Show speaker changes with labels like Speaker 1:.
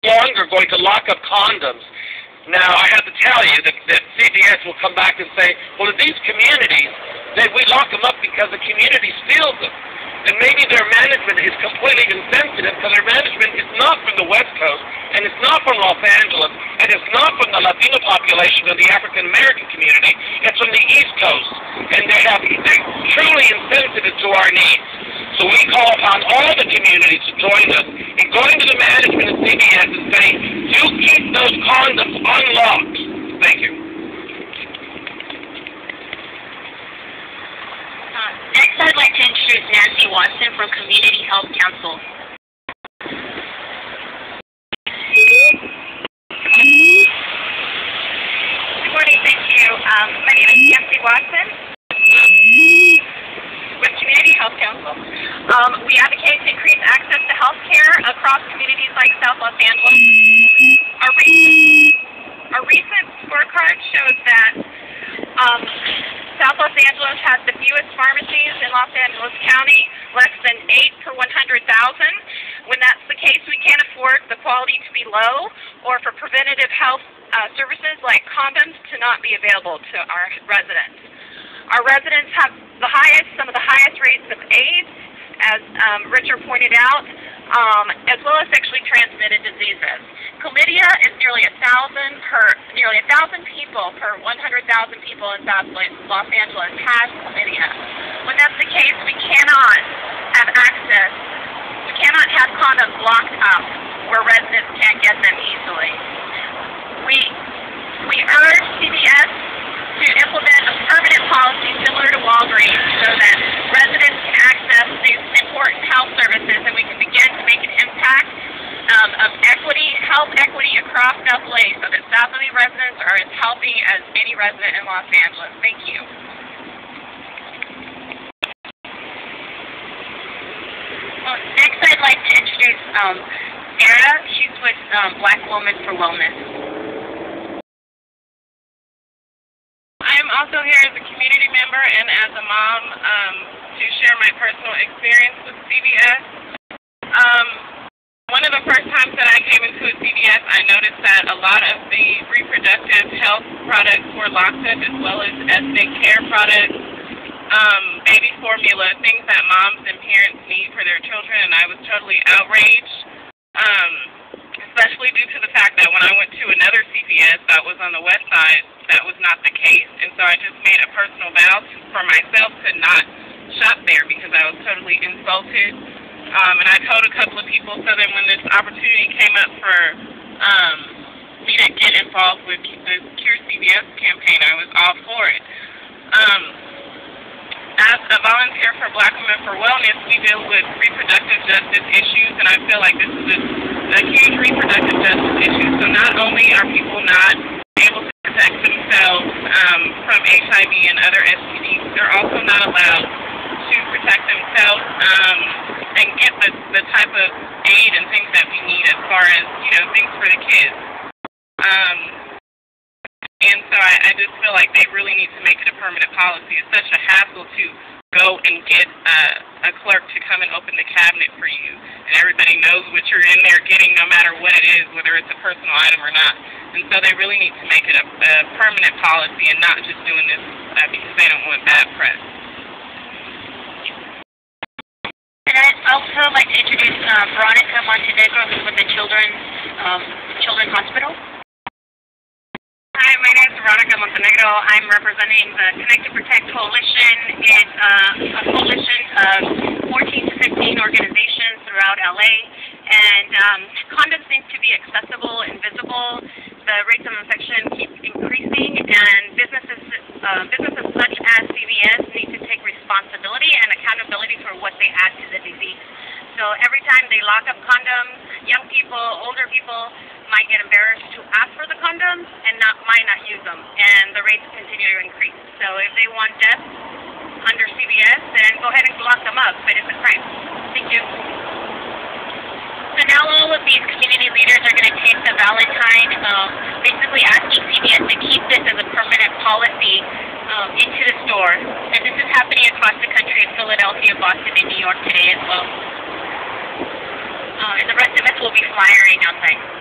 Speaker 1: longer going to lock up condoms. Now, I have to tell you that CVS will come back and say, well, in these communities, we lock them up because the community steals them. And maybe their management is completely insensitive because their management is not from the West Coast, and it's not from Los Angeles, and it's not from the Latino population or the African American community. It's from the East Coast, and they're truly insensitive to our needs. So we call upon all the communities to join us in going to the management of CVS and saying, you keep those condoms unlocked. Thank you.
Speaker 2: Next, I'd like to introduce Nancy Watson from Community Health Council.
Speaker 3: Good morning, thank you. My name is Nancy Watson with Community Health Council. We advocate to increase access to health care across communities like South Los Angeles. Our recent scorecard shows that South Los Angeles has the fewest pharmacies in Los Angeles County, less than 8 per 100,000. When that's the case, we can't afford the quality to be low or for preventative health services like condoms to not be available to our residents. Our residents have some of the highest rates of AIDS, as Richard pointed out, as well as sexually transmitted diseases. Chlamydia is nearly 1,000 people per 100,000 people in South Los Angeles has chlamydia. When that's the case, we cannot have access. We cannot have condoms locked up where residents can't get them easily. We urge CVS to implement a permanent policy similar to Walgreens so that residents can access these important health services and we can begin to make an impact of health equity across South LA so that South LA residents are as healthy as any resident in Los Angeles. Thank you.
Speaker 2: Next, I'd like to introduce Sarah. She's with Black Women for Wellness.
Speaker 4: I'm also here as a community member and as a mom to share my personal experience with CVS. One of the first times that I came into a CVS, I noticed that a lot of the reproductive health products were locked up, as well as ethnic care products, baby formula, things that moms and parents need for their children, and I was totally outraged, especially due to the fact that when I went to another CVS that was on the west side, that was not the case, and so I just made a personal vow for myself to not shop there because I was totally insulted. And I told a couple of people, so then when this opportunity came up for me to get involved with the Cure CVS campaign, I was all for it. As a volunteer for Black Women for Wellness, we deal with reproductive justice issues, and I feel like this is a huge reproductive justice issue. So not only are people not able to protect themselves from HIV and other STDs, they're also not allowed to protect themselves and get the type of aid and things that we need as far as, things for the kids. And so I just feel like they really need to make it a permanent policy. It's such a hassle to go and get a clerk to come and open the cabinet for you. And everybody knows what you're in there getting no matter what it is, whether it's a personal item or not. And so they really need to make it a permanent policy and not just doing this because they don't want bad press.
Speaker 2: And I'd also like to introduce Veronica Montenegro, who's with the Children's Hospital.
Speaker 3: Hi, my name is Veronica Montenegro. I'm representing the Connect to Protect Coalition. It's a coalition of 14 to 15 organizations throughout LA. And condoms need to be accessible and visible. The rates of infection keep increasing, and businesses such as CVS need to take responsibility and accountability for what they add to the disease. So every time they lock up condoms, young people, older people might get embarrassed to ask for the condoms and might not use them, and the rates continue to increase. So if they want deaths under CVS, then go ahead and lock them up, but it's a crime. Thank you.
Speaker 2: So now all of these community leaders are going to take the Valentine, basically asking CVS to keep this as a permanent policy into the store. And this is happening across the country in Philadelphia, Boston, and New York today as well. And the rest of us will be flyering outside.